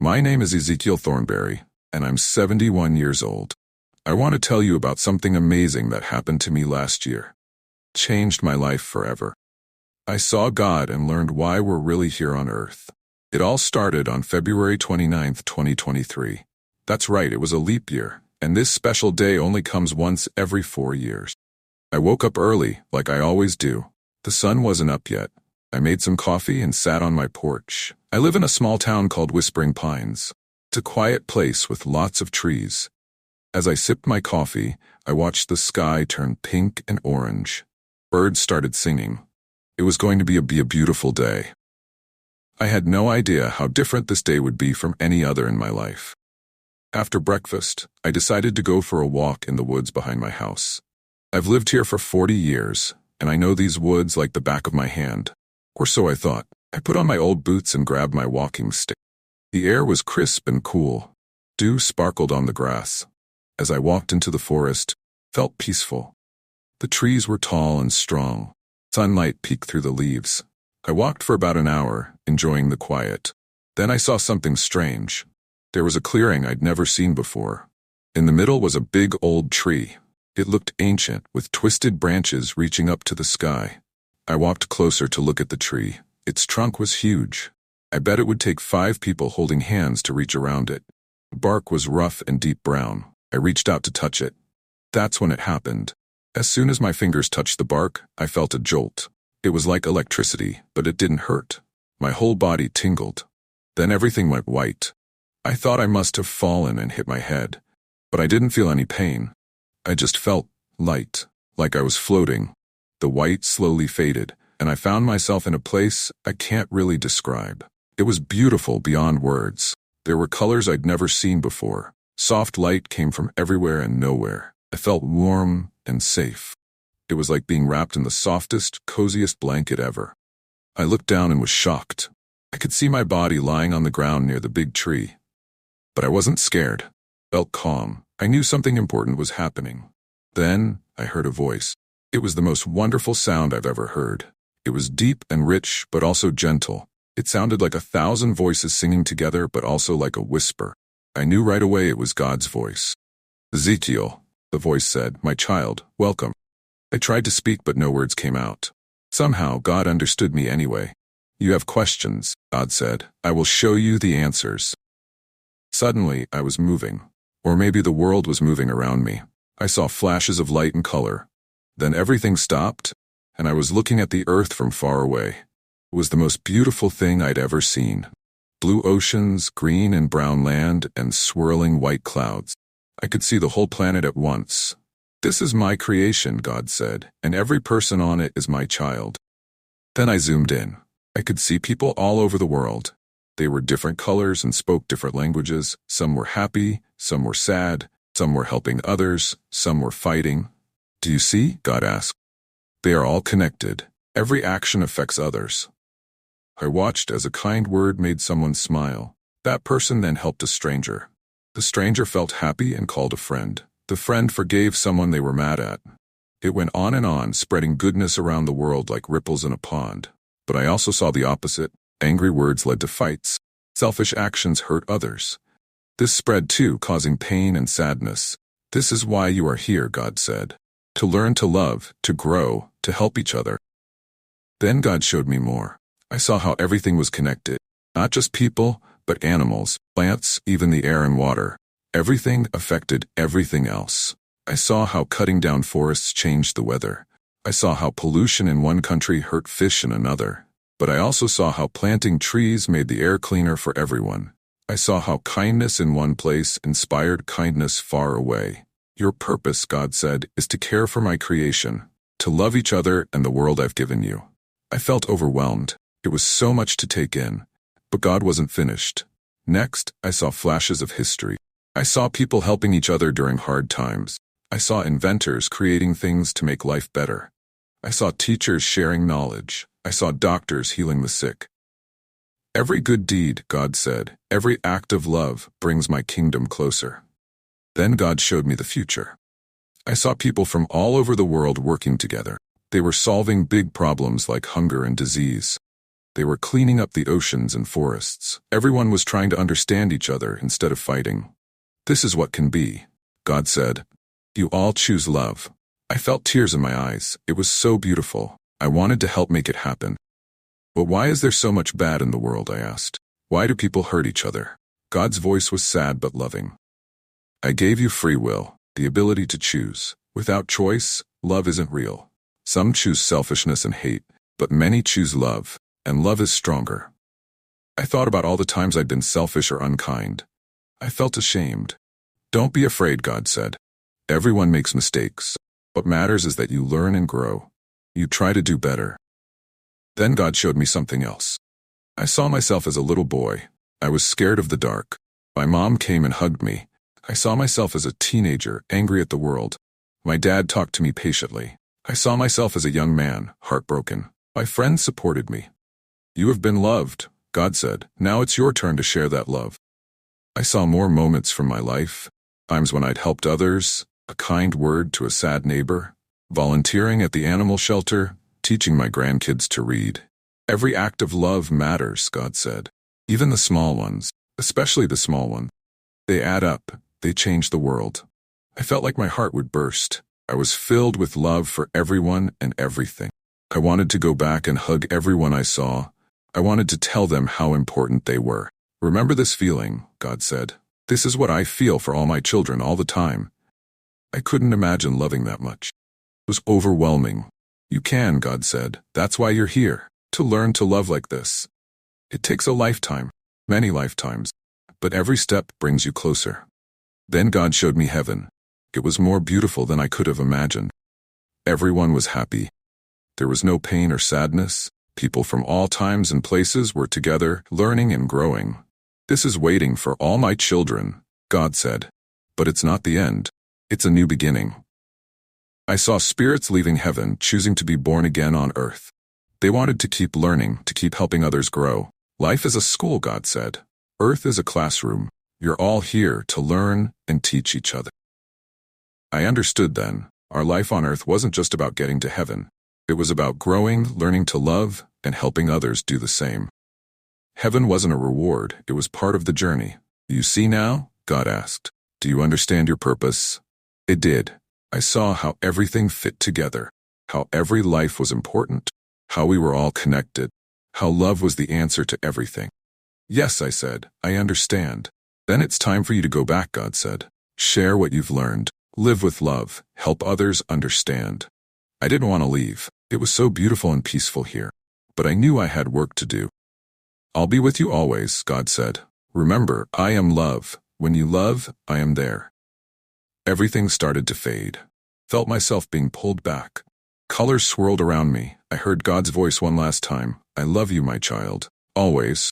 My name is Ezekiel Thornberry, and I'm 71 years old. I want to tell you about something amazing that happened to me last year. Changed my life forever. I saw God and learned why we're really here on Earth. It all started on February 29th, 2023. That's right, it was a leap year, and this special day only comes once every 4 years. I woke up early, like I always do. The sun wasn't up yet. I made some coffee and sat on my porch. I live in a small town called Whispering Pines. It's a quiet place with lots of trees. As I sipped my coffee, I watched the sky turn pink and orange. Birds started singing. It was going to be a beautiful day. I had no idea how different this day would be from any other in my life. After breakfast, I decided to go for a walk in the woods behind my house. I've lived here for 40 years, and I know these woods like the back of my hand. Or so I thought. I put on my old boots and grabbed my walking stick. The air was crisp and cool. Dew sparkled on the grass. As I walked into the forest, felt peaceful. The trees were tall and strong. Sunlight peeked through the leaves. I walked for about an hour, enjoying the quiet. Then I saw something strange. There was a clearing I'd never seen before. In the middle was a big old tree. It looked ancient, with twisted branches reaching up to the sky. I walked closer to look at the tree. Its trunk was huge. I bet it would take 5 people holding hands to reach around it. The bark was rough and deep brown. I reached out to touch it. That's when it happened. As soon as my fingers touched the bark, I felt a jolt. It was like electricity, but it didn't hurt. My whole body tingled. Then everything went white. I thought I must have fallen and hit my head, but I didn't feel any pain. I just felt light, like I was floating. The white slowly faded, and I found myself in a place I can't really describe. It was beautiful beyond words. There were colors I'd never seen before. Soft light came from everywhere and nowhere. I felt warm and safe. It was like being wrapped in the softest, coziest blanket ever. I looked down and was shocked. I could see my body lying on the ground near the big tree. But I wasn't scared. I felt calm. I knew something important was happening. Then I heard a voice. It was the most wonderful sound I've ever heard. It was deep and rich, but also gentle. It sounded like 1,000 voices singing together, but also like a whisper. I knew right away it was God's voice. "Ezekiel," the voice said, "my child, welcome." I tried to speak, but no words came out. Somehow, God understood me anyway. "You have questions," God said. "I will show you the answers." Suddenly, I was moving. Or maybe the world was moving around me. I saw flashes of light and color. Then everything stopped, and I was looking at the earth from far away. It was the most beautiful thing I'd ever seen. Blue oceans, green and brown land, and swirling white clouds. I could see the whole planet at once. "This is my creation," God said, "and every person on it is my child." Then I zoomed in. I could see people all over the world. They were different colors and spoke different languages. Some were happy, some were sad, some were helping others, some were fighting. "Do you see?" God asked. "They are all connected. Every action affects others." I watched as a kind word made someone smile. That person then helped a stranger. The stranger felt happy and called a friend. The friend forgave someone they were mad at. It went on, spreading goodness around the world like ripples in a pond. But I also saw the opposite. Angry words led to fights. Selfish actions hurt others. This spread too, causing pain and sadness. "This is why you are here," God said. "To learn to love, to grow, to help each other." Then God showed me more. I saw how everything was connected. Not just people, but animals, plants, even the air and water. Everything affected everything else. I saw how cutting down forests changed the weather. I saw how pollution in one country hurt fish in another. But I also saw how planting trees made the air cleaner for everyone. I saw how kindness in one place inspired kindness far away. "Your purpose," God said, "is to care for my creation, to love each other and the world I've given you." I felt overwhelmed. It was so much to take in. But God wasn't finished. Next, I saw flashes of history. I saw people helping each other during hard times. I saw inventors creating things to make life better. I saw teachers sharing knowledge. I saw doctors healing the sick. "Every good deed," God said, "every act of love brings my kingdom closer." Then God showed me the future. I saw people from all over the world working together. They were solving big problems like hunger and disease. They were cleaning up the oceans and forests. Everyone was trying to understand each other instead of fighting. This is what can be, God said. You all choose love. I felt tears in my eyes. It was so beautiful. I wanted to help make it happen. But why is there so much bad in the world, I asked. Why do people hurt each other? God's voice was sad but loving. I gave you free will, the ability to choose. Without choice, love isn't real. Some choose selfishness and hate, but many choose love, and love is stronger. I thought about all the times I'd been selfish or unkind. I felt ashamed. Don't be afraid, God said. Everyone makes mistakes. What matters is that you learn and grow. You try to do better. Then God showed me something else. I saw myself as a little boy. I was scared of the dark. My mom came and hugged me. I saw myself as a teenager, angry at the world. My dad talked to me patiently. I saw myself as a young man, heartbroken. My friends supported me. You have been loved, God said. Now it's your turn to share that love. I saw more moments from my life, times when I'd helped others, a kind word to a sad neighbor, volunteering at the animal shelter, teaching my grandkids to read. Every act of love matters, God said. Even the small ones, especially the small ones. They add up. They change the world. I felt like my heart would burst. I was filled with love for everyone and everything. I wanted to go back and hug everyone I saw. I wanted to tell them how important they were. Remember this feeling, God said. This is what I feel for all my children all the time. I couldn't imagine loving that much. It was overwhelming. You can, God said. That's why you're here, to learn to love like this. It takes a lifetime, many lifetimes, but every step brings you closer. Then God showed me heaven. It was more beautiful than I could have imagined. Everyone was happy. There was no pain or sadness. People from all times and places were together, learning and growing. This is waiting for all my children, God said. But it's not the end. It's a new beginning. I saw spirits leaving heaven, choosing to be born again on earth. They wanted to keep learning, to keep helping others grow. Life is a school, God said. Earth is a classroom. You're all here to learn and teach each other. I understood then, our life on earth wasn't just about getting to heaven. It was about growing, learning to love, and helping others do the same. Heaven wasn't a reward, it was part of the journey. You see now? God asked. Do you understand your purpose? It did. I saw how everything fit together, how every life was important, how we were all connected, how love was the answer to everything. Yes, I said, I understand. Then it's time for you to go back, God said. Share what you've learned. Live with love. Help others understand. I didn't want to leave. It was so beautiful and peaceful here. But I knew I had work to do. I'll be with you always, God said. Remember, I am love. When you love, I am there. Everything started to fade. Felt myself being pulled back. Colors swirled around me. I heard God's voice one last time. I love you, my child. Always.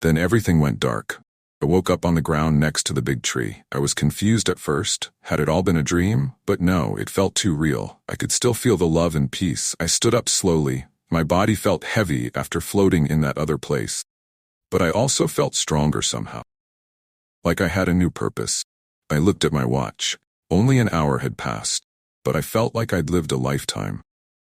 Then everything went dark. I woke up on the ground next to the big tree. I was confused at first. Had it all been a dream? But no, it felt too real. I could still feel the love and peace. I stood up slowly. My body felt heavy after floating in that other place. But I also felt stronger somehow. Like I had a new purpose. I looked at my watch. Only an hour had passed, but I felt like I'd lived a lifetime.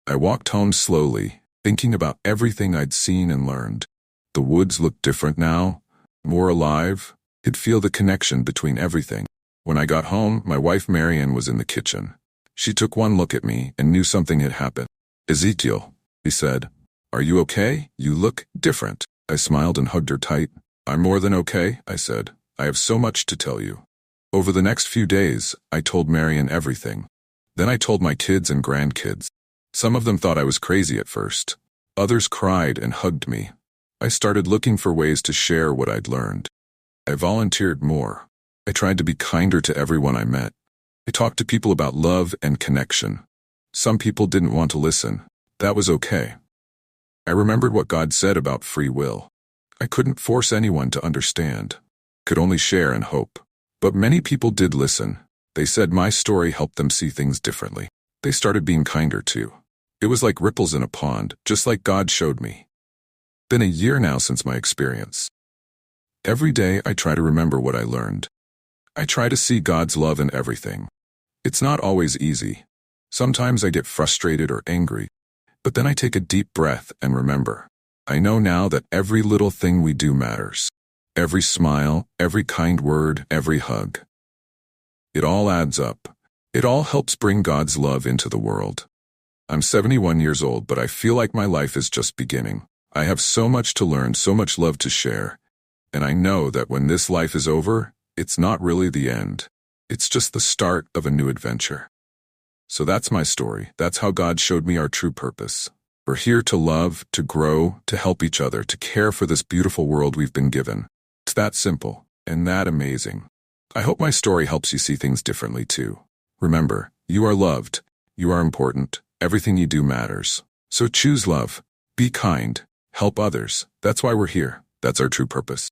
I walked home slowly, thinking about everything I'd seen and learned. The woods looked different now, more alive. Could feel the connection between everything. When I got home, my wife Marian was in the kitchen. She took one look at me and knew something had happened. Ezekiel, she said, are you okay? You look different. I smiled and hugged her tight. I'm more than okay, I said. I have so much to tell you. Over the next few days, I told Marian everything. Then I told my kids and grandkids. Some of them thought I was crazy at first. Others cried and hugged me. I started looking for ways to share what I'd learned. I volunteered more. I tried to be kinder to everyone I met. I talked to people about love and connection. Some people didn't want to listen. That was okay. I remembered what God said about free will. I couldn't force anyone to understand. Could only share and hope. But many people did listen. They said my story helped them see things differently. They started being kinder too. It was like ripples in a pond, just like God showed me. Been a year now since my experience. Every day I try to remember what I learned. I try to see God's love in everything. It's not always easy. Sometimes I get frustrated or angry, but then I take a deep breath and remember. I know now that every little thing we do matters. Every smile, every kind word, every hug. It all adds up. It all helps bring God's love into the world. I'm 71 years old, but I feel like my life is just beginning. I have so much to learn, so much love to share. And I know that when this life is over, it's not really the end. It's just the start of a new adventure. So that's my story. That's how God showed me our true purpose. We're here to love, to grow, to help each other, to care for this beautiful world we've been given. It's that simple and that amazing. I hope my story helps you see things differently too. Remember, you are loved. You are important. Everything you do matters. So choose love. Be kind. Help others. That's why we're here. That's our true purpose.